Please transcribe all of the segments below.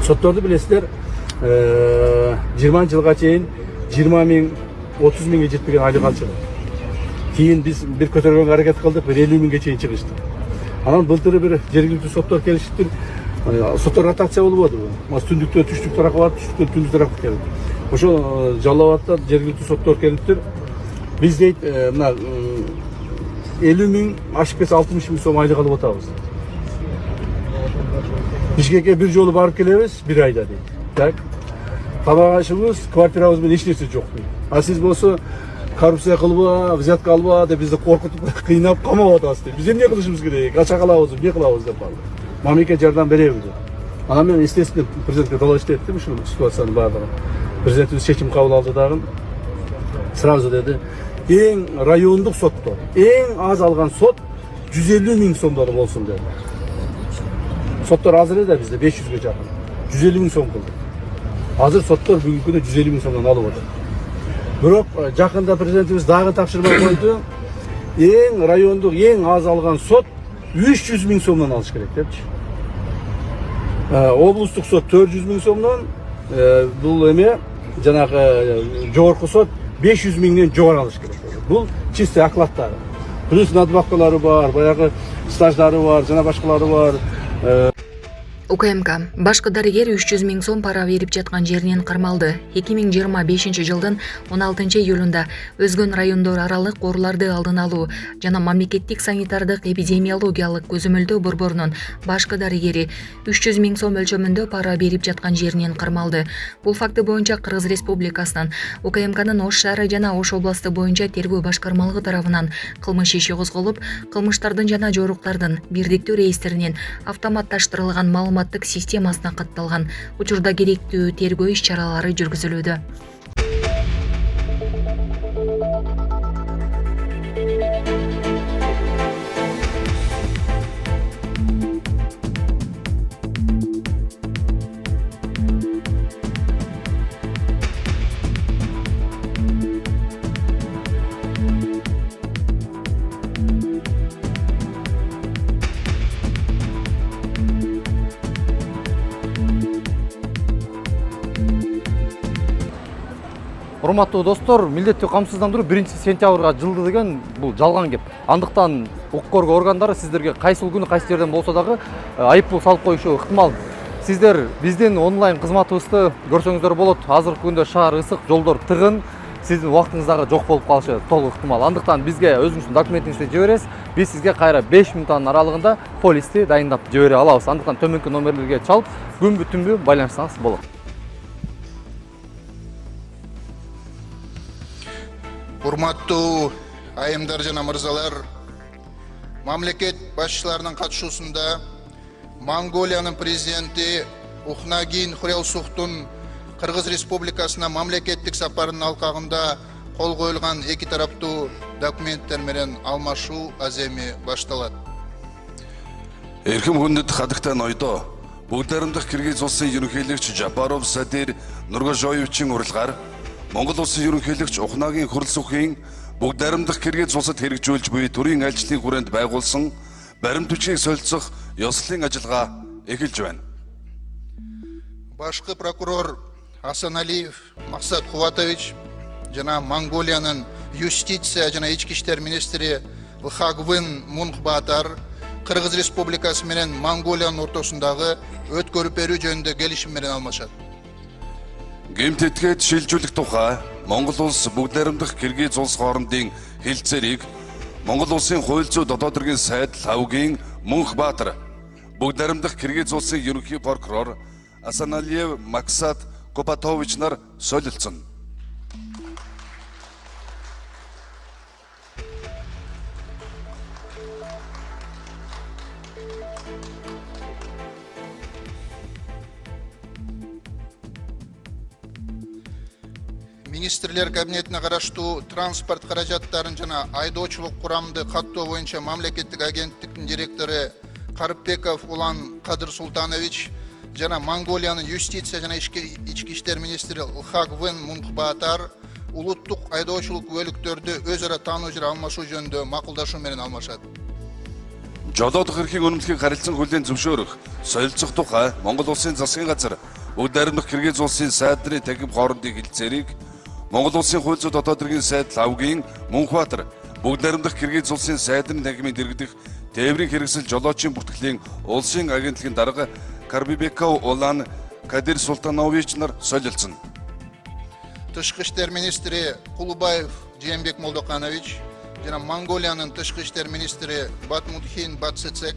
Sottordu bilesizler, 20 жылга чейин 20 миң, 30 миңге жетпеген айлык алчылар. Кейін біз bir көтөргөнгө аракет кылдык, 50 миңге чейин чыгышты. Анан былтыры bir жергиликтүү соттор келишиптир. Соттор ротация болуп атты. Түндүктө түштүк таракка барып, түштүктөн түндүк таракка келди. Ошо Жалал Абадта жергиликтүү соттор келиптир. Биз дейт, мына 50 миң, ашып кетсе 60 миң сом айлык алып атабыз. Бишкекке bir жолу барып келебиз, 1 айда дейт. Так. Табак ашыбыз, квартирабыз менен эч нерсе жок дейт. А сиз болсо коррупция кылба, взятка алба деп бизди коркутуп, кыйнап камап атасыз дейт. Биз эмне кылышыбыз керек? Кача калабыз, эмне кылабыз деп барды. Мамлекет жардам беребиз деп. Анан мен естественно президентке доложить еттим ушул ситуацияны баардыгын. Президентибиз чечим кабыл алды дагы. Сразу деди, эң райондук соттор, эң аз алган сот 150 миң сомдор болсун деди. Соттор азыр эле бизде 500ге жакын. 150 миң сом кылды. Азыр соттор бүгүнкү күндө 150 миң сомдон алып атат. Бирок жакында президентибиз дагы тапшырма койду. Эң райондук эң аз алган сот 300 миң сомдон алыш керек депчи. Облустук сот 400 миң сомдон, бул эме жанагы жогорку сот 500 миңден жогору алыш керек. Бул чисто окладдары. Плюс надбавкалары бар, баягы стаждары бар, жана башкалары бар. УКМК башкы дарыгер 300 миң сом пара берип жаткан жеринен кармалды. 2025 жылдын 16 июлунда өзгөн райондор аралык ооруларды алдын алуу жана мамлекеттик санитардык эпидемиологиялык көзөмөлдөө борборунун башкы дарыгери 300 миң сом өлчөмүндө пара берип жаткан жеринен кармалды. Бул факты боюнча Кыргыз Республикасынын УКМКнын Ош шаары жана Ош областы боюнча тергөө башкармалыгы тарабынан кылмыш иши козголуп, кылмыштардын жана жоруктардын бирдиктүү реестринин автоматташтырылган маалыматтык системасына катталган. Учурда керектүү тергөө иш-чаралары жүргүзүлүүдө. Урматтуу достор, милдеттүү камсыздандыруу 1 сентябрга жылды деген бул жалган кеп. Андыктан укук коргоо органдары сиздерге кайсыл күнү кайсы жерден болсо дагы айыппул салып коюшу ыктымал. Сиздер биздин онлайн кызматыбызды көрсөңүздөр болот. Азыркы күндө шаар ысык, жолдор тыгын, сиздин убактыңыз дагы жок болуп калышы толук ыктымал. Андыктан бизге өзүңүздүн документиңизди жибересиз. Биз сизге кайра 5 мүнөттүн аралыгында полисти дайындап жибере алабыз. Андыктан төмөнкү номерлерге чалып, күнбү түнбү байланышсаңыз болот. Урматтуу айымдар жана мырзалар, мамлекет башчыларынын катышуусунда Монголиянын президенти Ухнагин Хурелсухтун Кыргыз Республикасына мамлекеттик сапарынын алкагында кол коюлган эки тараптуу документтер менен алмашуу аземи башталат. Эрким хүндэт хадыктан ойдоо бүгдээрэмдэх Кыргыз улсын ерөнхийлөгч Жапаров Садыр Нургожоевичийн урилгаар Монгол улсын ерөнхийлөгч Ухнагийн Хуралсухын бүгд найрамдах Кыргыз улсад хэрэгжүүлж буй төрийн альчлалын хүрээнд байгуулсан баримт хүчийг солилцох ёслолын ажиллагаа эхэлж байна. Башкы прокурор Асаналиев Максат Кубатович жана Монголиянын юстиция жана ички иштер министри Лхагвын Мунхбатар Кыргыз Республикасы менен Монголиянын ортосундагы өткөрүп берүү жөнүндө келишим менен алмашат. Гэмтэтгээд шилжүүлэх тухай Монгол улс бүгд найрамдах Кыргыз улс хоорондын хэлцээрийг Монгол улсын хууль зүйн дотоод хэргийн сайд Лавгийн Мунхбатар бүгд найрамдах Кыргыз улсын ерөнхий прокурор Асаналиев Максат Кубатович нар солилцсон. Министрлер кабинетине караштуу транспорт каражаттарын жана айдоочулук курамды каттоо боюнча мамлекеттик агенттиктин директору Карыпбеков Улан Кадыр Султанович жана Монголиянын юстиция жана ички иштер министри Лхагвын Мунхбатар улуттук айдоочулук бөлүктөрдү өз ара таануу жана алмашуу жөнүндө макулдашуу менен алмашат. жолоодох эрхийн үнэмлэхийг харилцан хүлээн зөвшөөрөх, солилцох тухай Монгол Улсын засгийн газар бүгд найрамдах Киргиз улсын сайдны танхим хоорондын хилцээрийг Монгол Улсын хууль зүйн дотоод хэргийн сайд Лавгийн Мөнхбаатар бүгд найрамдах Киргиз улсын сайдны танхимыг дэргэдэх тээврийн хэрэгсэл жолоочийн бүртгэлийн улсын агентлагийн дарга Карбибеков улаан Кадир Султанович нар солилцсон. Тышкы иштер министри Кулубаев Жээнбек Молдоканович, жана Монголиянын тышкы иштер министри Батмудхин Батсецек,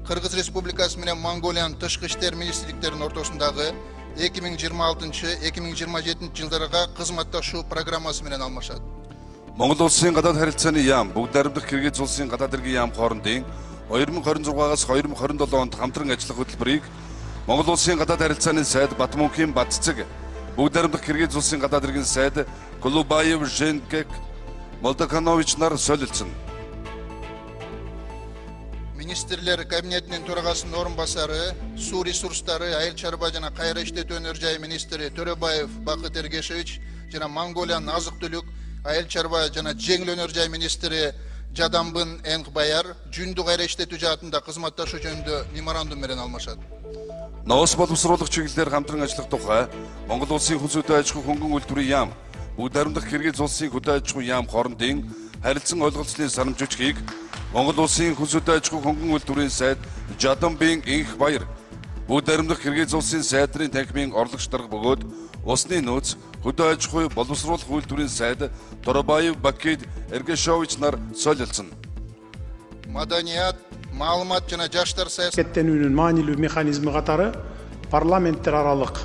Кыргыз Республикасы менен Монголиянын тышкы иштер министрликтеринин ортосундагы 2026-2027 жылдарга кызматташуу программасы менен алмашат. Монгол улсын гадаад харилцааны яам бүгд найрамдах Киргиз улсын гадаад хэргийн яам хоорондын 2026-аас 2027 онд хамтран ажиллах хөтөлбөрийг Монгол улсын гадаад харилцааны сайд Батмунхин Батцэг, бүгд найрамдах Киргиз улсын гадаад хэргийн сайд Кулубаев Жээнбек Молдоканович нар солилцсон. Министрлер кабинетинин төрагасынын орун басары, суу ресурстары, айыл чарба жана кайра иштетүү өнөр жай министри Төрөбаев Бакыт Эргешевич жана Монголиянын азык түлүк, айыл чарба жана жеңил өнөр жай министри Жадамбын Энкбаяр жүндү кайра иштетүү жаатында кызматташуу жөнүндө меморандум менен алмашат. Ноос боловсруулах чиглэлээр хамтран ажиллах тухай Монгол улсын хүнс хөдөө аж ахуй хөнгөн үйлдвэрийн яам бүгд найрамдах Киргиз улсын хөдөө аж ахуй яам хоорондын харилцан ойлголцлын санамж хүчгийг Монгол улсын хүнс хөдөө аж ахуй хөнгөн үйлдвэрийн сайд Жадамбын Энкбаяр бүгд найрамдах Киргиз улсын сайдрын танхимын орлогч дарга бөгөөд усны нөөц хөдөө аж ахуй боловсруулах үйлдвэрийн сайд Торобаев Бакыт Эргешевич нар солилцсон. Маданият, маалымат жана жаштар саясаты әрекеттенүүнүн маанилүү механизми катары парламенттер аралык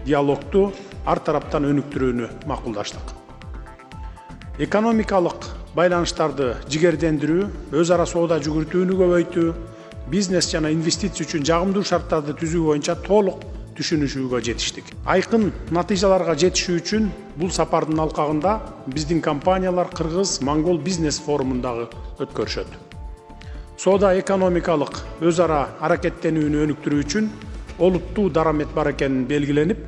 диалогту ар тараптан өнүктүрүүнү макулдаштык. Экономикалык байланыштарды жигердендирүү, өз ара соода жүгүртүүнү көбөйтүү, бизнес жана инвестиция үчүн жагымдуу шарттарды түзүү боюнча толук түшүнүшүүгө жетиштик. Айкын натыйжаларга жетишүү үчүн бул сапардын алкагында биздин компаниялар Кыргыз-Монгол бизнес форумундагы өткөрүшөт. Соода экономикалык өз ара аракеттенүүнү өнүктүрүү үчүн олуттуу дарамет бар экенин белгиленип,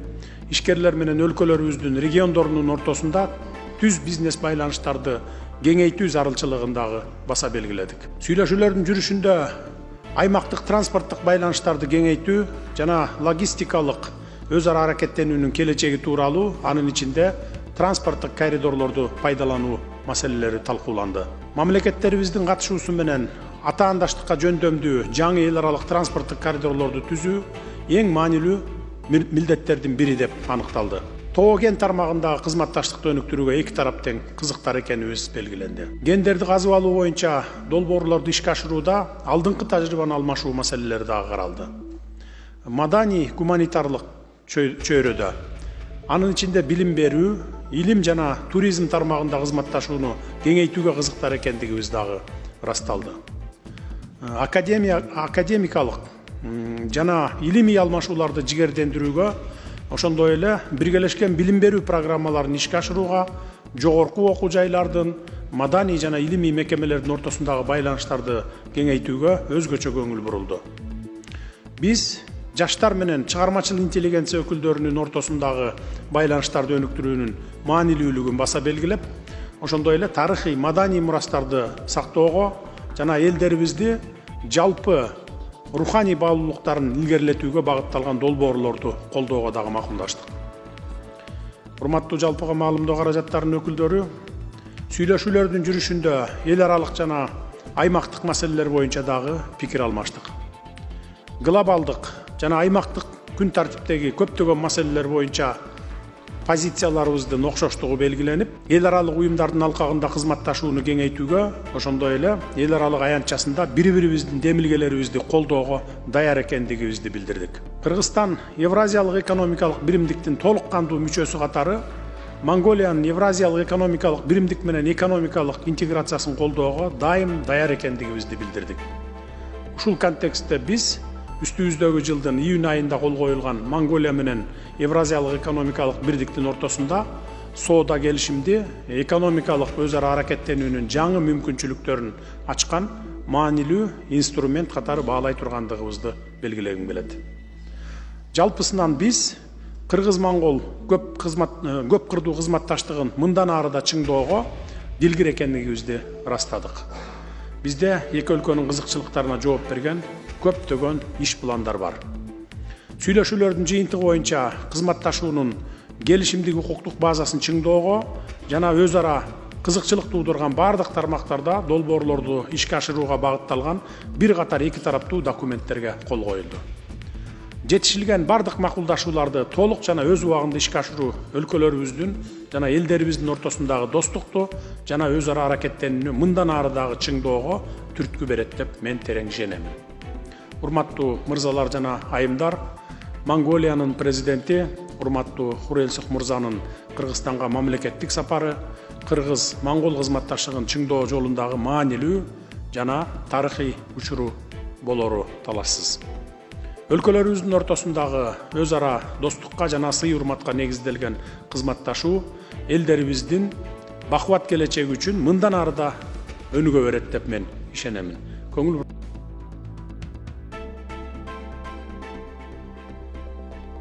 ишкерлер менен өлкөлөрүбүздүн региондорунун ортосунда түз бизнес байланыштарды кеңейтүү зарылчылыгындагы баса белгиледик. Сүйлөшүүлөрдүн жүрүшүндө аймактык транспорттук байланыштарды кеңейтүү жана логистикалык өз ара аракеттенүүнүн келечеги тууралуу, анын ичинде транспорттук коридорлорду пайдалануу маселелери талкууланды. Мамлекеттерибиздин катышуусу менен атаандаштыкка жөндөмдүү жаңы эл аралык транспорттук коридорлорду түзүү эң маанилүү милдеттердин бири деп аныкталды. Тоо кен тармагындагы кызматташтыкты өнүктүрүүгө эки тарап тең кызыктар экенибиз белгиленди. Кендерди казып алуу боюнча долбоорлорду ишке ашырууда алдыңкы тажрыйбаны алмашуу маселелери дагы каралды. Маданий гуманитарлык чөйрөдө, анын ичинде билим берүү, илим жана туризм тармагында кызматташууну кеңейтүүгө кызыктар экендигибиз дагы ырасталды. Академикалык жана илимий алмашууларды жигердендирүүгө, ошондой эле биргелешкен билим берүү программаларын ишке ашырууга, жогорку окуу жайлардын, маданий жана илимий мекемелердин ортосундагы байланыштарды кеңейтүүгө өзгөчө көңүл бурулду. Биз жаштар менен чыгармачыл интеллигенция өкүлдөрүнүн ортосундагы байланыштарды өнүктүрүүнүн маанилүүлүгүн баса белгилеп, ошондой эле тарыхый маданий мурастарды сактоого жана элдерибизди жалпы руханий баалуулуктарын илгерилетүүгө багытталган долбоорлорду колдоого дагы макулдаштык. Урматтуу жалпыга маалымдоо каражаттарынын өкүлдөрү, сүйлөшүүлөрдүн жүрүшүндө эл аралык жана аймактык маселелер боюнча дагы пикир алмаштык. Глобалдык жана аймактык күн тартиптеги көптөгөн маселелер боюнча позицияларыбыздын окшоштугу белгиленип, эл аралык уюмдардын алкагында кызматташууну кеңейтүүгө, ошондой эле эл аралык аянтчасында бири-бирибиздин демилгелерибизди колдоого даяр экендигибизди билдирдик. Кыргызстан Евразиялык экономикалык биримдиктин толук кандуу мүчөсү катары Монголиянын Евразиялык экономикалык биримдик менен экономикалык интеграциясын колдоого дайым даяр экендигибизди билдирдик. Ушул контекстте биз үстүбүздөгү жылдын июнь айында кол коюлган Монголия менен Евразиялык экономикалык бирдиктин ортосунда соода келишимди экономикалык өз ара аракеттенүүнүн жаңы мүмкүнчүлүктөрүн ачкан маанилүү инструмент катары баалай тургандыгыбызды белгилегим келет. Жалпысынан биз Кыргыз-Монгол көп кырдуу кызматташтыгын мындан ары да чыңдоого дилгир экендигибизди ырастадык. Бизде эки өлкөнүн кызыкчылыктарына жооп берген көптөгөн иш пландар бар. Сүйлөшүүлөрдүн жыйынтыгы боюнча кызматташуунун келишимдик укуктук базасын чыңдоого жана өз ара кызыкчылык туудурган бардык тармактарда долбоорлорду ишке ашырууга багытталган бир катар эки тараптуу документтерге кол коюлду. Жетишилген бардык макулдашууларды толук жана өз убагында ишке ашыруу өлкөлөрүбүздүн жана элдерибиздин ортосундагы достукту жана өз ара аракеттенүүнү мындан ары дагы чыңдоого түрткү берет деп мен терең ишенемин. Урматтуу мырзалар жана айымдар, Монголиянын президенти урматтуу Хурэлсух мырзанын Кыргызстанга мамлекеттик сапары кыргыз-монгол кызматташтыгын чыңдоо жолундагы маанилүү жана тарыхый учуру болору талашсыз. Өлкөлөрүбүздүн ортосундагы өз ара достукка жана сый урматка негизделген кызматташуу элдерибиздин бакубат келечеги үчүн мындан ары да өнүгө берет деп мен ишенемин.